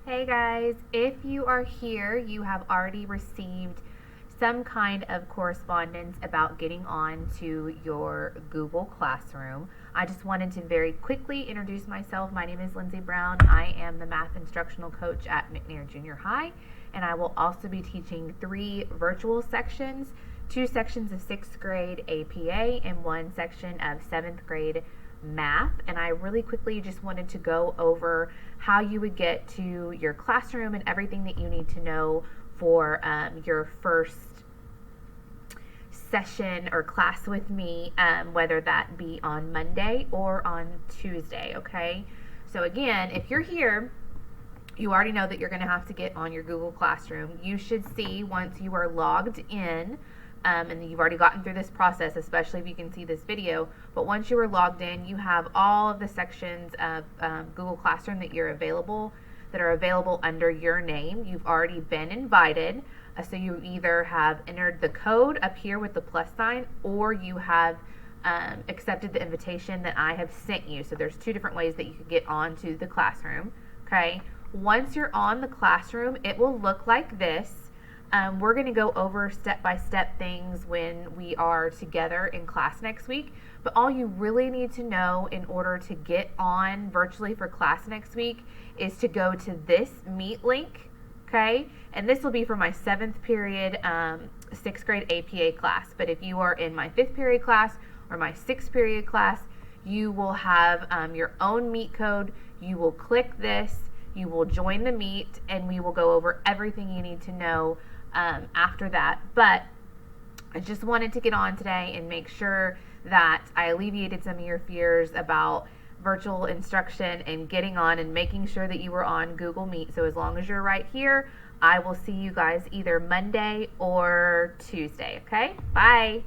Hey guys, if you are here, you have already received some kind of correspondence about getting on to your Google Classroom. I just wanted to very quickly introduce myself. My name is Lindsay Brown. I am the math instructional coach at McNair Junior High, and I will also be teaching 3 virtual sections, 2 sections of 6th grade APA and 1 section of 7th grade math. And I really quickly just wanted to go over how you would get to your classroom and everything that you need to know for your first session or class with me, whether that be on Monday or on Tuesday. Okay, so again, if you're here, you already know that you're going to have to get on your Google Classroom. You should see once you are logged in, and you've already gotten through this process, especially if you can see this video, but once you are logged in, you have all of the sections of Google Classroom that are available under your name. You've already been invited, so you either have entered the code up here with the plus sign, or you have accepted the invitation that I have sent you. So there's 2 different ways that you can get onto the classroom. Okay, once you're on the classroom, it will look like this. We're going to go over step-by-step things when we are together in class next week, but all you really need to know in order to get on virtually for class next week is to go to this Meet link, okay? And this will be for my 7th period 6th grade APA class, but if you are in my 5th period class or my 6th period class, you will have your own Meet code. You will click this, you will join the Meet, and we will go over everything you need to know after that. But I just wanted to get on today and make sure that I alleviated some of your fears about virtual instruction and getting on and making sure that you were on Google Meet. So as long as you're right here, I will see you guys either Monday or Tuesday. Okay? Bye.